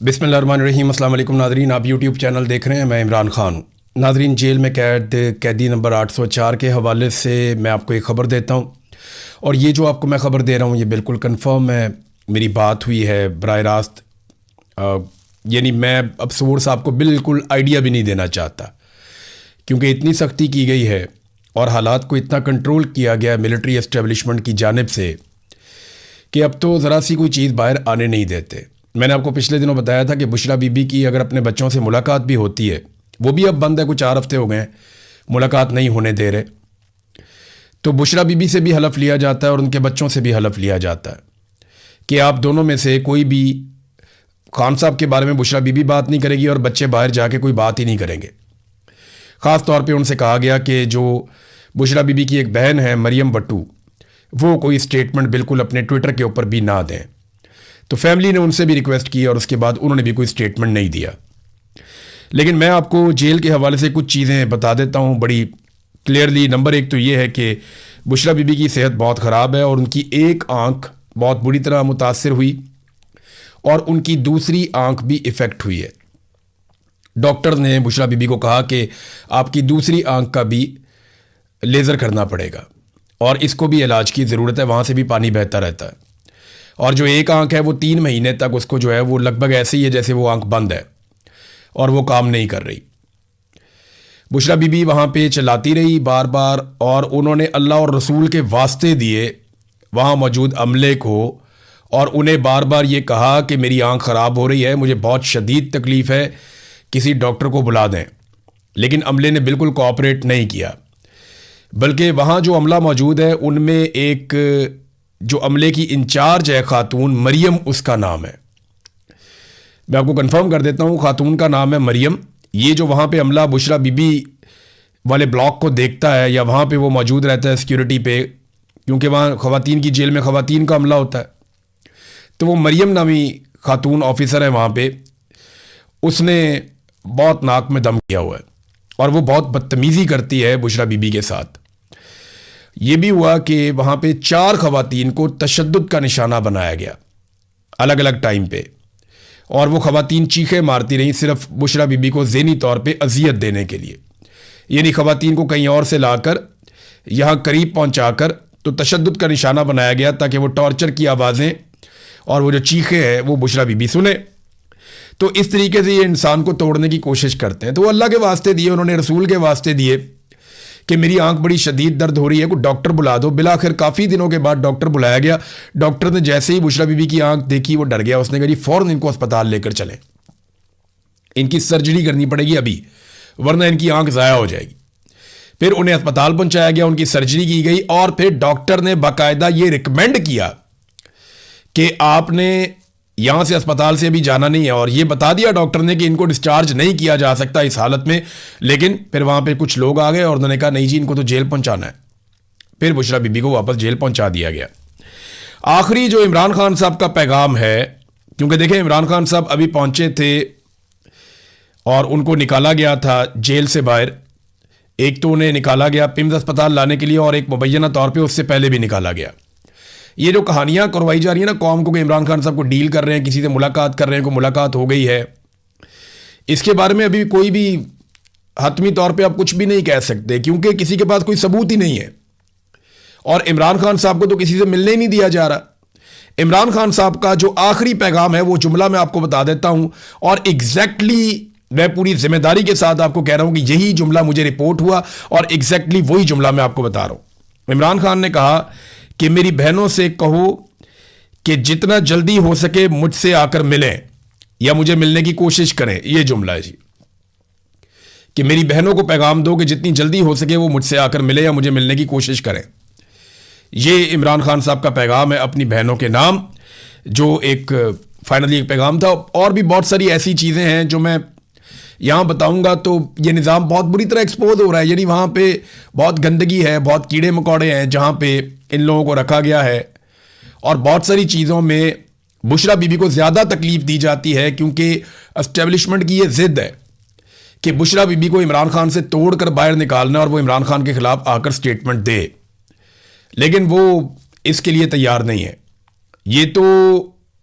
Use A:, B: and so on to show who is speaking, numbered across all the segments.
A: बिस्मिल्लाहिर्रहमानिर्रहीम। अस्सलाम वालेकुम नाज़रीन, आप यूट्यूब चैनल देख रहे हैं। मैं इमरान ख़ान। नाज़रीन, जेल में कैदी नंबर 804 के हवाले से मैं आपको एक ख़बर देता हूँ, और ये जो आपको मैं ख़बर दे रहा हूँ ये बिल्कुल कंफर्म है, मेरी बात हुई है बराह रास्त। यानी मैं अब सोर्स आपको बिल्कुल आइडिया भी नहीं देना चाहता, क्योंकि इतनी सख्ती की गई है और हालात को इतना कंट्रोल किया गया मिलिट्री एस्टेब्लिशमेंट की जानिब से कि अब तो ज़रा सी कोई चीज़ बाहर आने नहीं देते। मैंने आपको पिछले दिनों बताया था कि बुशरा बीबी की अगर अपने बच्चों से मुलाकात भी होती है, वो भी अब बंद है, कुछ 4 हफ्ते हो गए हैं मुलाकात नहीं होने दे रहे, तो बुशरा बीबी से भी हलफ लिया जाता है और उनके बच्चों से भी हलफ लिया जाता है कि आप दोनों में से कोई भी खान साहब के बारे में बुशरा बीबी बात नहीं करेगी और बच्चे बाहर जाके कोई बात ही नहीं करेंगे। ख़ास तौर पे उनसे कहा गया कि जो बुशरा बीबी की एक बहन है मरियम बट्टू, वो कोई स्टेटमेंट बिल्कुल अपने ट्विटर के ऊपर भी ना दें। तो फैमिली ने उनसे भी रिक्वेस्ट की और उसके बाद उन्होंने भी कोई स्टेटमेंट नहीं दिया। लेकिन मैं आपको जेल के हवाले से कुछ चीज़ें बता देता हूँ बड़ी क्लियरली। नंबर 1 तो ये है कि बुशरा बीबी की सेहत बहुत ख़राब है और उनकी एक आंख बहुत बुरी तरह मुतासर हुई और उनकी दूसरी आंख भी इफ़ेक्ट हुई है। डॉक्टर ने बुशरा बीबी को कहा कि आपकी दूसरी आंख का भी लेज़र करना पड़ेगा और इसको भी इलाज की ज़रूरत है, वहाँ से भी पानी बहता रहता है। और जो एक आंख है वो 3 महीने तक उसको जो है वो लगभग ऐसे ही है जैसे वो आंख बंद है और वो काम नहीं कर रही। बुशरा बीबी वहाँ पे चिल्लाती रही बार बार और उन्होंने अल्लाह और रसूल के वास्ते दिए वहाँ मौजूद अमले को और उन्हें बार बार ये कहा कि मेरी आंख ख़राब हो रही है, मुझे बहुत शदीद तकलीफ़ है, किसी डॉक्टर को बुला दें। लेकिन अमले ने बिल्कुल कोऑपरेट नहीं किया, बल्कि वहाँ जो अमला मौजूद है उनमें एक जो अमले की इंचार्ज है खातून, मरियम उसका नाम है। मैं आपको कंफर्म कर देता हूँ, खातून का नाम है मरियम। ये जो वहाँ पे अमला बुशरा बीबी वाले ब्लॉक को देखता है या वहाँ पे वो मौजूद रहता है सिक्योरिटी पे, क्योंकि वहाँ ख़वातीन की जेल में ख़वातीन का अमला होता है, तो वो मरियम नामी खातून ऑफिसर है वहाँ पे, उसने बहुत नाक में दम किया हुआ है और वो बहुत बदतमीज़ी करती है बुशरा बीबी के साथ। ये भी हुआ कि वहाँ पे 4 ख़वातीन को तशद्दुद का निशाना बनाया गया अलग अलग टाइम पे, और वो ख़वातीन चीखें मारती रहीं सिर्फ बुशरा बीबी को ज़हनी तौर पे अजियत देने के लिए। यानी ख़वातीन को कहीं और से लाकर यहाँ करीब पहुँचाकर तो तशद्दुद का निशाना बनाया गया ताकि वो टॉर्चर की आवाज़ें और वो जो चीखें हैं वो बुशरा बीबी सुने। तो इस तरीके से ये इंसान को तोड़ने की कोशिश करते हैं। तो वो अल्लाह के वास्ते दिए, उन्होंने रसूल के वास्ते दिए कि मेरी आंख बड़ी शदीद दर्द हो रही है, कोई डॉक्टर बुला दो। बिलाखिर काफ़ी दिनों के बाद डॉक्टर बुलाया गया। डॉक्टर ने जैसे ही बुशरा बीबी की आंख देखी वो डर गया, उसने कहा जी फ़ौरन इनको अस्पताल लेकर चलें, इनकी सर्जरी करनी पड़ेगी अभी, वरना इनकी आंख ज़ाया हो जाएगी। फिर उन्हें अस्पताल पहुंचाया गया, उनकी सर्जरी की गई और फिर डॉक्टर ने बाकायदा ये रिकमेंड किया कि आपने यहाँ से अस्पताल से अभी जाना नहीं है, और ये बता दिया डॉक्टर ने कि इनको डिस्चार्ज नहीं किया जा सकता इस हालत में। लेकिन फिर वहाँ पे कुछ लोग आ गए और उन्होंने कहा नहीं जी इनको तो जेल पहुँचाना है। फिर बुशरा बीबी को वापस जेल पहुँचा दिया गया। आखिरी जो इमरान खान साहब का पैगाम है, क्योंकि देखें इमरान खान साहब अभी पहुँचे थे और उनको निकाला गया था जेल से बाहर। एक तो उन्हें निकाला गया पिम्स अस्पताल लाने के लिए और एक मुबैना तौर पर उससे पहले भी निकाला गया। ये जो कहानियाँ करवाई जा रही है ना कौम को कि इमरान खान साहब को डील कर रहे हैं, किसी से मुलाकात कर रहे हैं, को मुलाकात हो गई है, इसके बारे में अभी कोई भी हतमी तौर पे आप कुछ भी नहीं कह सकते, क्योंकि किसी के पास कोई सबूत ही नहीं है। और इमरान खान साहब को तो किसी से मिलने ही नहीं दिया जा रहा। इमरान खान साहब का जो आखिरी पैगाम है वो जुमला मैं आपको बता देता हूं, और एग्जैक्टली मैं पूरी जिम्मेदारी के साथ आपको कह रहा हूं कि यही जुमला मुझे रिपोर्ट हुआ और एग्जैक्टली वही जुमला मैं आपको बता रहा हूं। इमरान खान ने कहा कि मेरी बहनों से कहो कि जितना जल्दी हो सके मुझसे आकर मिलें या मुझे मिलने की कोशिश करें। यह जुमला है जी, कि मेरी बहनों को पैगाम दो कि जितनी जल्दी हो सके वो मुझसे आकर मिले या मुझे मिलने की कोशिश करें। यह इमरान खान साहब का पैगाम है अपनी बहनों के नाम, जो एक फाइनली एक पैगाम था। और भी बहुत सारी ऐसी चीज़ें हैं जो मैं यहाँ बताऊंगा तो ये निज़ाम बहुत बुरी तरह एक्सपोज हो रहा है। यानी वहाँ पे बहुत गंदगी है, बहुत कीड़े मकोड़े हैं जहाँ पे इन लोगों को रखा गया है, और बहुत सारी चीज़ों में बुशरा बीबी को ज़्यादा तकलीफ़ दी जाती है, क्योंकि एस्टेब्लिशमेंट की ये ज़िद है कि बुशरा बीबी को इमरान खान से तोड़ कर बाहर निकालना और वो इमरान खान के ख़िलाफ़ आकर स्टेटमेंट दे, लेकिन वो इसके लिए तैयार नहीं है। ये तो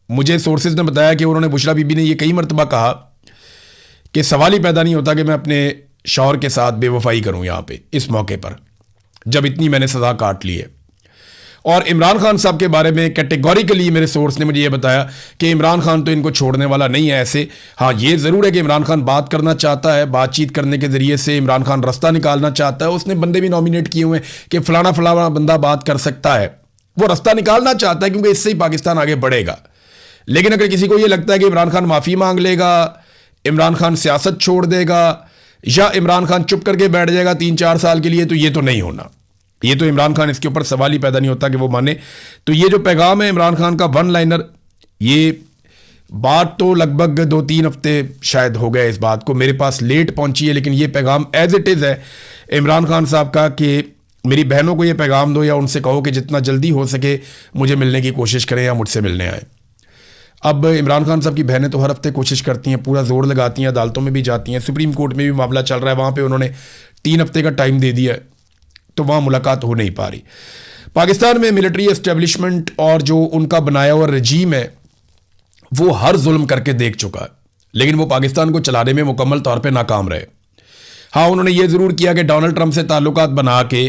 A: मुझे सोर्सेज ने बताया कि उन्होंने बुशरा बीबी ने ये कई मरतबा कहा कि सवाल ही पैदा नहीं होता कि मैं अपने शौहर के साथ बेवफाई करूं यहाँ पे इस मौके पर, जब इतनी मैंने सज़ा काट ली है। और इमरान खान साहब के बारे में कैटेगोरिकली मेरे सोर्स ने मुझे ये बताया कि इमरान खान तो इनको छोड़ने वाला नहीं है ऐसे। हाँ, ये ज़रूर है कि इमरान खान बात करना चाहता है, बातचीत करने के ज़रिए से इमरान खान रास्ता निकालना चाहता है। उसने बंदे भी नॉमिनेट किए हुए हैं कि फलाना फलाना बंदा बात कर सकता है, वो रास्ता निकालना चाहता है क्योंकि इससे ही पाकिस्तान आगे बढ़ेगा। लेकिन अगर किसी को ये लगता है कि इमरान खान माफ़ी मांग लेगा, इमरान खान सियासत छोड़ देगा या इमरान खान चुप करके बैठ जाएगा 3-4 साल के लिए, तो ये तो नहीं होना। ये तो इमरान खान, इसके ऊपर सवाल ही पैदा नहीं होता कि वो माने। तो ये जो पैगाम है इमरान खान का वन लाइनर, ये बात तो लगभग 2-3 हफ्ते शायद हो गए इस बात को, मेरे पास लेट पहुंची है, लेकिन ये पैगाम एज इट इज़ है इमरान खान साहब का कि मेरी बहनों को ये पैगाम दो या उनसे कहो कि जितना जल्दी हो सके मुझे मिलने की कोशिश करें या मुझसे मिलने आए। अब इमरान खान साहब की बहनें तो हर हफ्ते कोशिश करती हैं, पूरा जोर लगाती हैं, अदालतों में भी जाती हैं, सुप्रीम कोर्ट में भी मामला चल रहा है, वहाँ पे उन्होंने 3 हफ्ते का टाइम दे दिया है, तो वहाँ मुलाकात हो नहीं पा रही। पाकिस्तान में मिलिट्री एस्टेब्लिशमेंट और जो उनका बनाया हुआ रजीम है वो हर जुल्म करके देख चुका है, लेकिन वो पाकिस्तान को चलाने में मुकम्मल तौर पर नाकाम रहे। हाँ, उन्होंने ये ज़रूर किया कि डोनाल्ड ट्रंप से ताल्लुकात बना के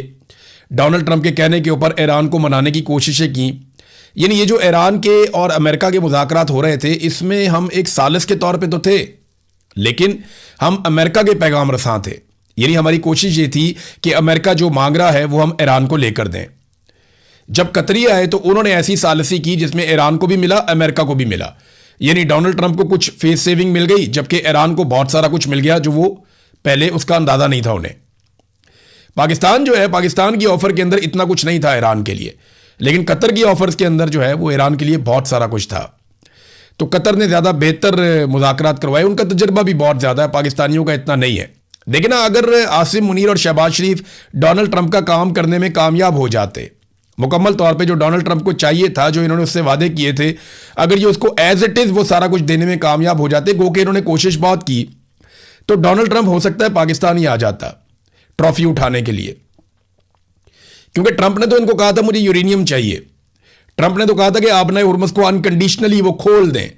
A: डोनाल्ड ट्रंप के कहने के ऊपर ईरान को मनाने की कोशिशें की। यानी ये जो ईरान के और अमेरिका के मुज़ाकरात हो रहे थे, इसमें हम एक सालिस के तौर पे तो थे, लेकिन हम अमेरिका के पैगाम रसां थे। यानी हमारी कोशिश ये थी कि अमेरिका जो मांग रहा है वो हम ईरान को लेकर दें। जब कतरी आए तो उन्होंने ऐसी सालिसी की जिसमें ईरान को भी मिला, अमेरिका को भी मिला। यानी डोनाल्ड ट्रंप को कुछ फेस सेविंग मिल गई, जबकि ईरान को बहुत सारा कुछ मिल गया जो वो पहले उसका अंदाज़ा नहीं था उन्हें। पाकिस्तान जो है, पाकिस्तान की ऑफर के अंदर इतना कुछ नहीं था ईरान के लिए, लेकिन कतर की ऑफर्स के अंदर जो है वो ईरान के लिए बहुत सारा कुछ था। तो कतर ने ज़्यादा बेहतर मुज़ाकरात करवाए, उनका तजर्बा भी बहुत ज़्यादा है, पाकिस्तानियों का इतना नहीं है। लेकिन अगर आसिम मुनीर और शहबाज शरीफ डोनाल्ड ट्रंप का काम करने में कामयाब हो जाते, मुकम्मल तौर पे जो डोनाल्ड ट्रंप को चाहिए था, जो इन्होंने उससे वादे किए थे, अगर ये उसको एज इट इज़ वो सारा कुछ देने में कामयाब हो जाते, गो के इन्होंने कोशिश बहुत की, तो डोनाल्ड ट्रंप हो सकता है पाकिस्तान ही आ जाता ट्रॉफी उठाने के लिए। क्योंकि ट्रंप ने तो इनको कहा था मुझे यूरेनियम चाहिए, ट्रंप ने तो कहा था कि आप नए हुर्मुज़ को अनकंडीशनली वो खोल दें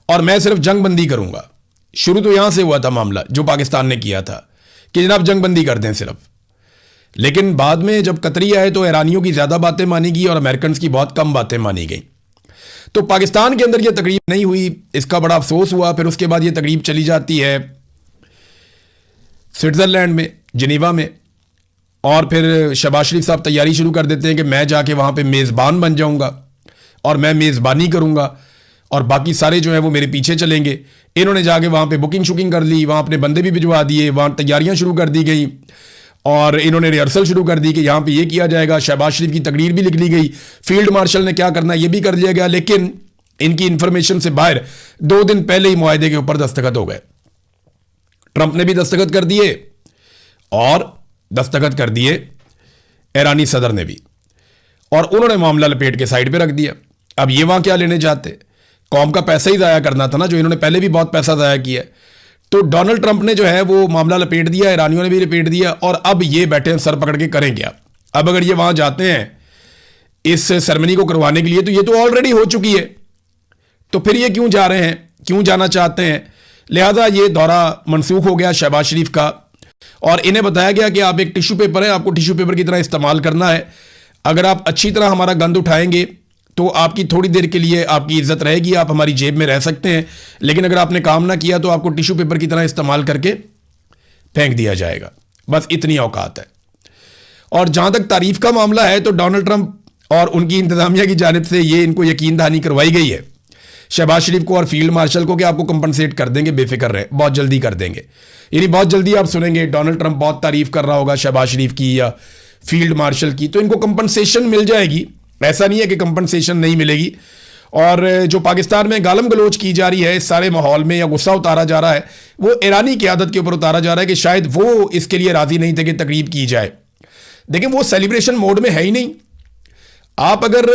A: और मैं सिर्फ जंगबंदी करूंगा। शुरू तो यहां से हुआ था मामला जो पाकिस्तान ने किया था कि जनाब जंगबंदी कर दें सिर्फ, लेकिन बाद में जब कतरी आए तो ईरानियों की ज़्यादा बातें मानी गई और अमेरिकन की बहुत कम बातें मानी गई। तो पाकिस्तान के अंदर यह तकरीब नहीं हुई, इसका बड़ा अफसोस हुआ। फिर उसके बाद यह तकरीब चली जाती है स्विट्ज़रलैंड में, जिनीवा में, और फिर शहबाज शरीफ साहब तैयारी शुरू कर देते हैं कि मैं जाके वहाँ पे मेज़बान बन जाऊँगा और मैं मेज़बानी करूँगा और बाकी सारे जो हैं वो मेरे पीछे चलेंगे। इन्होंने जाके वहाँ पे बुकिंग शुकिंग कर ली, वहाँ अपने बंदे भी भिजवा दिए, वहाँ तैयारियाँ शुरू कर दी गई और इन्होंने रिहर्सल शुरू कर दी कि यहाँ पे ये किया जाएगा। शहबाज शरीफ की तकरीर भी लिख ली गई, फील्ड मार्शल ने क्या करना है ये भी कर लिया गया, लेकिन इनकी इंफॉर्मेशन से बाहर 2 दिन पहले ही मुआहदे के ऊपर दस्तखत हो गए। ट्रंप ने भी दस्तखत कर दिए और दस्तखत कर दिए ईरानी सदर ने भी, और उन्होंने मामला लपेट के साइड पे रख दिया। अब ये वहाँ क्या लेने जाते, कौम का पैसा ही ज़ाया करना था ना, जो इन्होंने पहले भी बहुत पैसा ज़ाया किया। तो डोनाल्ड ट्रंप ने जो है वो मामला लपेट दिया, ईरानियों ने भी लपेट दिया, और अब ये बैठे हैं सर पकड़ के करें क्या। अब अगर ये वहाँ जाते हैं इस सेरेमनी को करवाने के लिए, तो ये तो ऑलरेडी हो चुकी है, तो फिर ये क्यों जा रहे हैं, क्यों जाना चाहते हैं। लिहाजा ये दौरा मनसूख हो गया शहबाज शरीफ का, और इन्हें बताया गया कि आप एक टिश्यू पेपर है, आपको टिश्यू पेपर की तरह इस्तेमाल करना है। अगर आप अच्छी तरह हमारा गंद उठाएंगे तो आपकी थोड़ी देर के लिए आपकी इज्जत रहेगी, आप हमारी जेब में रह सकते हैं, लेकिन अगर आपने काम ना किया तो आपको टिश्यू पेपर की तरह इस्तेमाल करके फेंक दिया जाएगा। बस इतनी औकात है। और जहां तक तारीफ का मामला है, तो डोनाल्ड ट्रंप और उनकी इंतजामिया की जानिब से ये इनको यकीन दहानी करवाई गई है शहबाज शरीफ को और फील्ड मार्शल को कि आपको कंपनसेट कर देंगे, बेफिक्र रहे, बहुत जल्दी कर देंगे। यानी बहुत जल्दी आप सुनेंगे डोनाल्ड ट्रंप बहुत तारीफ कर रहा होगा शहबाज शरीफ की या फील्ड मार्शल की, तो इनको कंपनसेशन मिल जाएगी। ऐसा नहीं है कि कंपनसेशन नहीं मिलेगी। और जो पाकिस्तान में गालम गलोच की जा रही है इस सारे माहौल में, या गुस्सा उतारा जा रहा है, वो ईरानी क़यादत के ऊपर उतारा जा रहा है कि शायद वो इसके लिए राजी नहीं थे कि तकरीब की जाए। देखिए वो सेलिब्रेशन मोड में है ही नहीं। आप अगर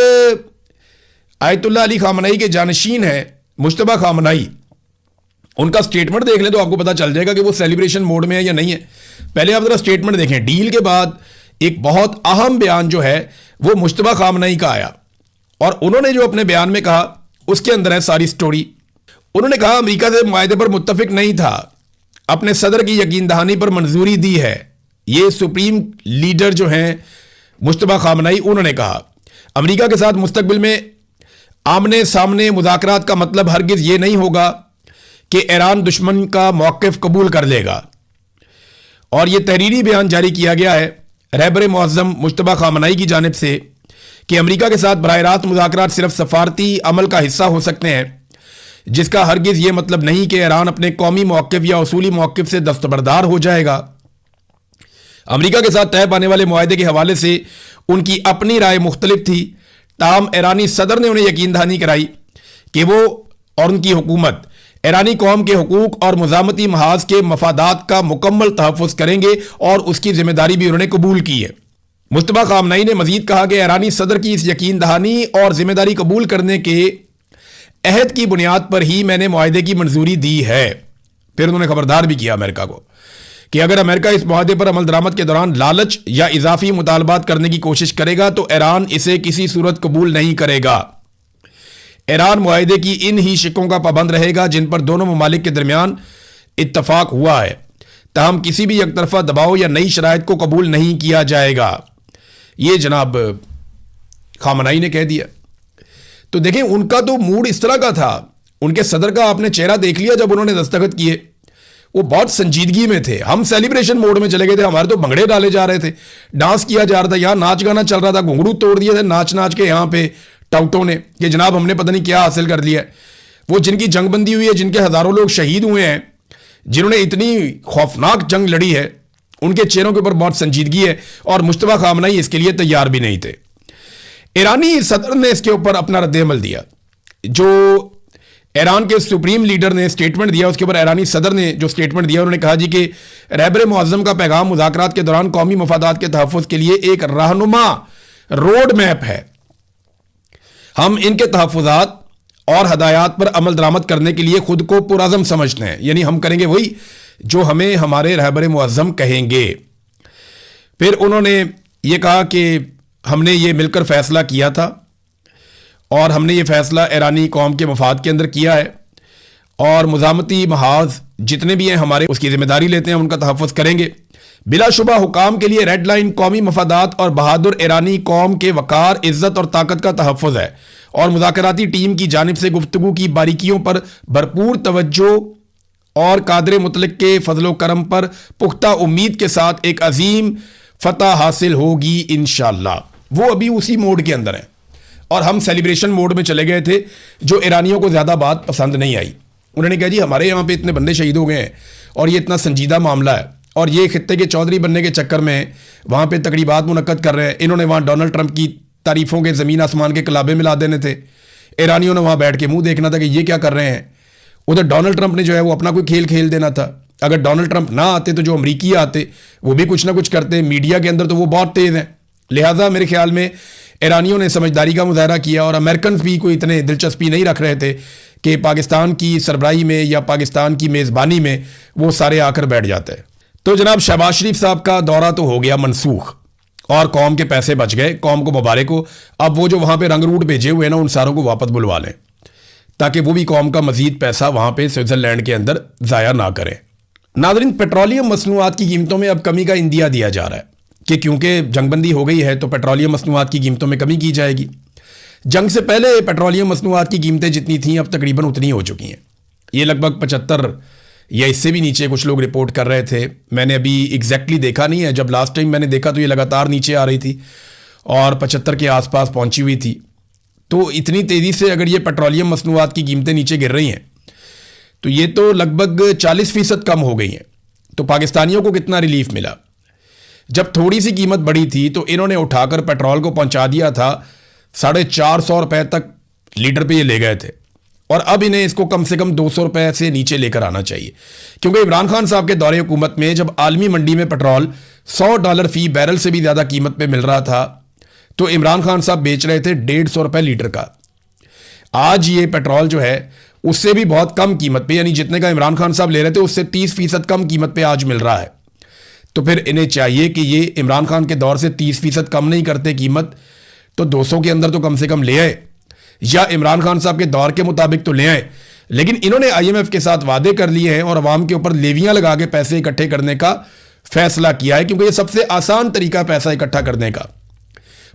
A: आयतुल्लाह अली खामनई के जानशीन हैं मुश्तबा खामनई, उनका स्टेटमेंट देख लें तो आपको पता चल जाएगा कि वो सेलिब्रेशन मोड में है या नहीं है। पहले आप जरा स्टेटमेंट देखें। डील के बाद एक बहुत अहम बयान जो है वो मुश्तबा खामनई का आया, और उन्होंने जो अपने बयान में कहा उसके अंदर है सारी स्टोरी। उन्होंने कहा अमेरिका से मुआहदे पर मुत्तफिक नहीं था, अपने सदर की यकीन दहानी पर मंजूरी दी है। ये सुप्रीम लीडर जो हैं मुश्तबा खामनई, उन्होंने कहा अमेरिका के साथ मुस्तकबिल में आमने सामने मुज़ाकरात का मतलब हरगिज़ ये नहीं होगा कि ईरान दुश्मन का मौक़िफ़ कबूल कर लेगा। और ये तहरीरी बयान जारी किया गया है रहबर मुअज़्ज़म मुश्तबा खामनई की जानिब से कि अमेरिका के साथ बराह रास्त मुज़ाकरात सिर्फ सफारती अमल का हिस्सा हो सकते हैं, जिसका हरगिज़ ये मतलब नहीं कि ईरान अपने कौमी मौक़िफ़ या उसूली मौक़िफ़ से दस्तबरदार हो जाएगा। अमेरिका के साथ तय पाने वाले मुआहदे के हवाले से उनकी अपनी राय मुख्तलिफ थी, ताहम ईरानी सदर ने उन्हें यकीन दहानी कराई कि वो और उनकी हुकूमत ईरानी कौम के हुकूक और मुज़ामती महाज के मफादात का मुकम्मल तहफ़्फ़ुज़ करेंगे और उसकी जिम्मेदारी भी उन्होंने कबूल की है। मुश्तबा खामनई ने मजीद कहा कि ईरानी सदर की इस यकीन दहानी और जिम्मेदारी कबूल करने के अहद की बुनियाद पर ही मैंने मुआहदे की मंजूरी दी है। फिर उन्होंने खबरदार भी किया अमेरिका को कि अगर अमेरिका इस मुआहदे पर अमल दरामद के दौरान लालच या इजाफी मुतालबात करने की कोशिश करेगा तो ईरान इसे किसी सूरत कबूल नहीं करेगा। ईरान मुआहदे की इन ही शिकों का पाबंद रहेगा जिन पर दोनों ममालिक के दरमियान इत्तफाक हुआ है, ताहम किसी भी एकतरफा दबाव या नई शराइत को कबूल नहीं किया जाएगा। ये जनाब खामनई ने कह दिया। तो देखें, उनका तो मूड इस तरह का था, उनके सदर का आपने चेहरा देख लिया जब उन्होंने दस्तखत किए, वो बहुत संजीदगी में थे। हम सेलिब्रेशन मोड में चले गए थे, हमारे तो भंगड़े डाले जा रहे थे, डांस किया जा रहा था, यहाँ नाच गाना चल रहा था, घुंघरू तोड़ दिए थे नाच नाच के यहाँ पे टाउटों ने कि जनाब हमने पता नहीं क्या हासिल कर लिया है। वो जिनकी जंगबंदी हुई है, जिनके हजारों लोग शहीद हुए हैं, जिन्होंने इतनी खौफनाक जंग लड़ी है, उनके चेहरों के ऊपर बहुत संजीदगी है और मुश्तबा खामनई इसके लिए तैयार भी नहीं थे। ईरानी सदर ने इसके ऊपर अपना रद्द-ए-अमल दिया। जो ईरान के सुप्रीम लीडर ने स्टेटमेंट दिया, उसके ऊपर ईरानी सदर ने जो स्टेटमेंट दिया, उन्होंने कहा जी कि रहबर मुअज़्ज़म का पैगाम मुज़ाकरात के दौरान कौमी मफादात के तहफ़्फ़ुज़ के लिए एक रहनुमा रोड मैप है। हम इनके तहफ़्फ़ुज़ात और हदायत पर अमल दरामद करने के लिए खुद को पुरअज़म समझते हैं, यानी हम करेंगे वही जो हमें हमारे रहबर मुअज़्ज़म कहेंगे। फिर उन्होंने ये कहा कि हमने ये मिलकर फैसला किया था और हमने ये फैसला ईरानी कौम के मफाद के अंदर किया है और मुज़ामती महाज जितने भी हैं हमारे, उसकी जिम्मेदारी लेते हैं, उनका तहफ़्फ़ुज़ करेंगे। बिलाशुबा हुकाम के लिए रेड लाइन कौमी मफादात और बहादुर ईरानी कौम के वक़ार, इज़्ज़त और ताकत का तहफ़्फ़ुज़ है और मुज़ाकराती टीम की जानिब से गुफ्तगू की बारीकियों पर भरपूर तवज्जो और कादर मुतलक के फजलो करम पर पुख्ता उम्मीद के साथ एक अजीम फतह हासिल होगी इंशाअल्लाह। वो अभी उसी मोड के अंदर है और हम सेलिब्रेशन मोड में चले गए थे, जो ईरानियों को ज़्यादा बात पसंद नहीं आई। उन्होंने कहा जी हमारे यहाँ पे इतने बंदे शहीद हो गए हैं और ये इतना संजीदा मामला है और ये खित्ते के चौधरी बनने के चक्कर में वहाँ पे तकरीबात मुनक्कद कर रहे हैं। इन्होंने वहाँ डोनाल्ड ट्रंप की तारीफ़ों के ज़मीन आसमान के कलाबे मिला देने थे। ईरानियों ने वहाँ बैठ के मुँह देखना था कि ये क्या कर रहे हैं। उधर डोनाल्ड ट्रंप ने जो है वो अपना कोई खेल खेल देना था। अगर डोनाल्ड ट्रंप ना आते तो जो अमरीकी आते वो भी कुछ ना कुछ करते। मीडिया के अंदर तो वो बहुत तेज़ हैं, लिहाजा मेरे ख्याल में ईरानियों ने समझदारी का मुजाहरा किया और अमेरिकन भी कोई इतने दिलचस्पी नहीं रख रहे थे कि पाकिस्तान की सरबराही में या पाकिस्तान की मेज़बानी में वो सारे आकर बैठ जाते हैं। तो जनाब शहबाज शरीफ साहब का दौरा तो हो गया मनसूख और कौम के पैसे बच गए, कौम को मुबारक हो। अब वो जो वहाँ पे रंग रूट भेजे हुए ना, उन सारों को वापस बुलवा लें ताकि वो भी कौम का मजीद पैसा वहाँ पे स्विट्ज़रलैंड के अंदर ज़ाया ना करें। नाज़रीन, पेट्रोलियम मसनूआत की कीमतों में अब कमी का इंदिया दिया जा रहा है कि क्योंकि जंगबंदी हो गई है तो पेट्रोलियम मसनूआत की कीमतों में कमी की जाएगी। जंग से पहले पेट्रोलियम मसनूआत की कीमतें जितनी थीं अब तकरीबन उतनी हो चुकी हैं। ये लगभग 75 या इससे भी नीचे कुछ लोग रिपोर्ट कर रहे थे। मैंने अभी एग्जैक्टली देखा नहीं है, जब लास्ट टाइम मैंने देखा तो ये लगातार नीचे आ रही थी और 75 के आसपास पहुंची हुई थी। तो इतनी तेज़ी से अगर ये पेट्रोलियम मसनूआत की कीमतें नीचे गिर रही हैं तो ये तो लगभग 40% कम हो गई हैं। तो पाकिस्तानियों को कितना रिलीफ मिला। जब थोड़ी सी कीमत बढ़ी थी तो इन्होंने उठाकर पेट्रोल को पहुंचा दिया था 450 रुपए तक लीटर पे ये ले गए थे और अब इन्हें इसको कम से कम 200 रुपए से नीचे लेकर आना चाहिए, क्योंकि इमरान खान साहब के दौरे हुकूमत में जब आलमी मंडी में पेट्रोल $100 फी बैरल से भी ज़्यादा कीमत पे मिल रहा था तो इमरान खान साहब बेच रहे थे 150 रुपए लीटर का। आज ये पेट्रोल जो है उससे भी बहुत कम कीमत पे, यानी जितने का इमरान खान साहब ले रहे थे उससे 30% कम कीमत पे आज मिल रहा है। तो फिर इन्हें चाहिए कि ये इमरान खान के दौर से 30% कम नहीं करते कीमत, तो 200 के अंदर तो कम से कम ले आए या इमरान खान साहब के दौर के मुताबिक तो ले आए, लेकिन इन्होंने आईएमएफ के साथ वादे कर लिए हैं और अवाम के ऊपर लेवियां लगा के पैसे इकट्ठे करने का फैसला किया है, क्योंकि ये सबसे आसान तरीका पैसा इकट्ठा करने का।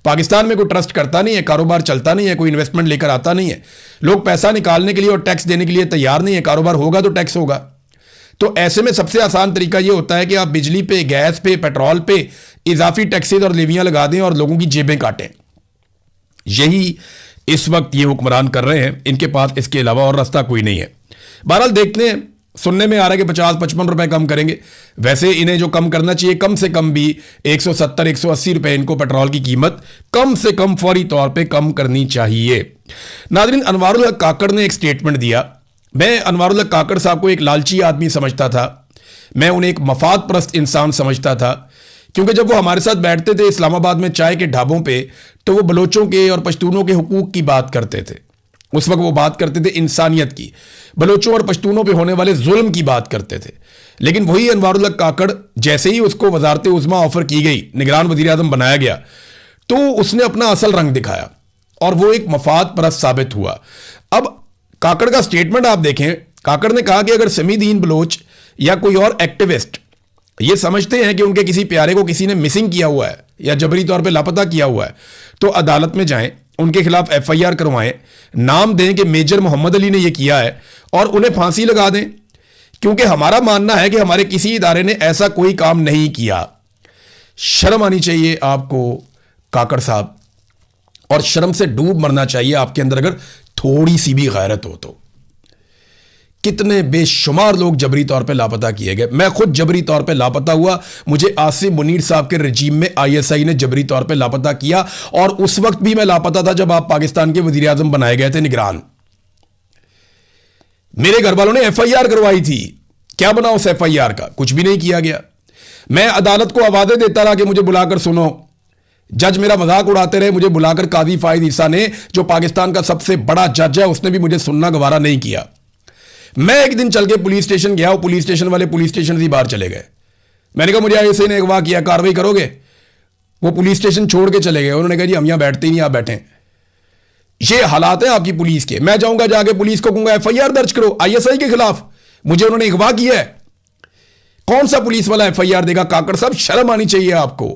A: पाकिस्तान में कोई ट्रस्ट करता नहीं है, कारोबार चलता नहीं है, कोई इन्वेस्टमेंट लेकर आता नहीं है, लोग पैसा निकालने के लिए और टैक्स देने के लिए तैयार नहीं है। कारोबार होगा तो टैक्स होगा। तो ऐसे में सबसे आसान तरीका यह होता है कि आप बिजली पे, गैस पे, पेट्रोल पे इजाफी टैक्सेस और लेवियां लगा दें और लोगों की जेबें काटें। यही इस वक्त ये हुक्मरान कर रहे हैं, इनके पास इसके अलावा और रास्ता कोई नहीं है। बहरहाल देखते हैं, सुनने में आ रहा है कि 50-55 रुपए कम करेंगे। वैसे इन्हें जो कम करना चाहिए, कम से कम भी 170-180 रुपए इनको पेट्रोल की कीमत कम से कम फौरी तौर पे कम करनी चाहिए। नाज़रीन, अनवारुल हक काकड़ ने एक स्टेटमेंट दिया। मैं अनवारुल हक काकड़ साहब को एक लालची आदमी समझता था, मैं उन्हें एक मफाद परस्त इंसान समझता था, क्योंकि जब वो हमारे साथ बैठते थे इस्लामाबाद में चाय के ढाबों पे, तो वो बलोचों के और पश्तूनों के हुकूक की बात करते थे। उस वक्त वो बात करते थे इंसानियत की, बलोचों और पश्तूनों पे होने वाले जुल्म की बात करते थे। लेकिन वही अनवारुल हक काकड़, जैसे ही उसको वजारत उज़्मा ऑफर की गई, निगरान वज़ीर आज़म बनाया गया, तो उसने अपना असल रंग दिखाया और वो एक मफाद परस्त साबित हुआ। अब काकड़ का स्टेटमेंट आप देखें, काकड़ ने कहा कि अगर समीदीन बलोच या कोई और एक्टिविस्ट ये समझते हैं कि उनके किसी प्यारे को किसी ने मिसिंग किया हुआ है या जबरी तौर पे लापता किया हुआ है, तो अदालत में जाएं, उनके खिलाफ एफआईआर करवाएं, नाम दें कि मेजर मोहम्मद अली ने यह किया है और उन्हें फांसी लगा दें। क्योंकि हमारा मानना है कि हमारे किसी इदारे ने ऐसा कोई काम नहीं किया। शर्म आनी चाहिए आपको काकड़ साहब, और शर्म से डूब मरना चाहिए आपके अंदर अगर थोड़ी सी भी गैरत हो तो। कितने बेशुमार लोग जबरी तौर पे लापता किए गए। मैं खुद जबरी तौर पे लापता हुआ, मुझे आसिम मुनीर साहब के रजीम में आईएसआई ने जबरी तौर पे लापता किया, और उस वक्त भी मैं लापता था जब आप पाकिस्तान के वजीर आजम बनाए गए थे निगरान। मेरे घर वालों ने एफआईआर करवाई थी, क्या बना उस एफआईआर का? कुछ भी नहीं किया गया। मैं अदालत को आवाजें देता रहा कि मुझे बुलाकर सुनो। जज मेरा मजाक उड़ाते रहे, मुझे बुलाकर काजी फाइज ईसा ने, जो पाकिस्तान का सबसे बड़ा जज है, उसने भी मुझे सुनना गवारा नहीं किया। मैं एक दिन चल के पुलिस स्टेशन गया, पुलिस स्टेशन वाले पुलिस स्टेशन से बाहर चले गए। मैंने कहा मुझे आईएसआई ने अगवा किया, कार्रवाई करोगे? वो पुलिस स्टेशन छोड़ के चले गए। उन्होंने कहा जी हम यहां बैठते ही नहीं, आप बैठे। ये हालात है आपकी पुलिस के। मैं जाऊंगा जाके पुलिस को कहूंगा एफआईआर दर्ज करो आईएसआई के खिलाफ, मुझे उन्होंने अगवा किया है। कौन सा पुलिस वाला एफआईआर देगा? काकड़ साहब शर्म आनी चाहिए आपको,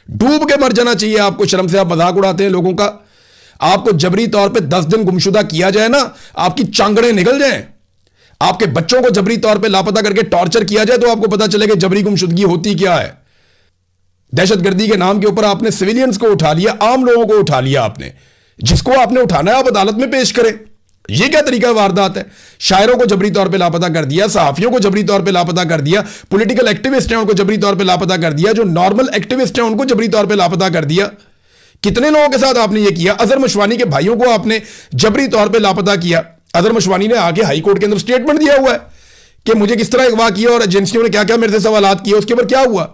A: डूब के मर जाना चाहिए आपको शर्म से। आप मजाक उड़ाते हैं लोगों का। आपको जबरी तौर पे 10 दिन गुमशुदा किया जाए ना, आपकी चांगड़ें निकल जाएं। आपके बच्चों को जबरी तौर पे लापता करके टॉर्चर किया जाए तो आपको पता चलेगा जबरी गुमशुदगी होती क्या है। दहशतगर्दी के नाम के ऊपर आपने सिविलियंस को उठा लिया, आम लोगों को उठा लिया आपने। जिसको आपने उठाना है आप अदालत में पेश करें। यह क्या तरीका वारदात है? शायरों को जबरी तौर पे लापता कर दिया, सहाफियों को जबरी तौर पे लापता कर दिया, पॉलिटिकल एक्टिविस्ट हैं उनको जबरी तौर पे लापता कर दिया, जो नॉर्मल एक्टिविस्ट हैं उनको जबरी तौर पे लापता कर दिया। कितने लोगों के साथ आपने यह किया? अजहर मशवानी के भाइयों को आपने जबरी तौर पे लापता किया। अजहर मशवानी ने आके हाई कोर्ट के अंदर स्टेटमेंट दिया हुआ है कि मुझे किस तरह अगवा किया और एजेंसियों ने क्या क्या मेरे से सवालात किए, उसके ऊपर क्या हुआ।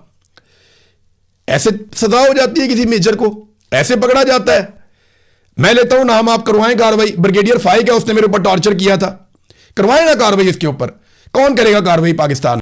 A: ऐसे सजा हो जाती है किसी मेजर को, ऐसे पकड़ा जाता है। मैं लेता हूं नाम, आप करवाएं कार्रवाई। ब्रिगेडियर फाइक है, उसने मेरे ऊपर टॉर्चर किया था, करवाएं ना कार्रवाई इसके ऊपर। कौन करेगा कार्रवाई पाकिस्तान?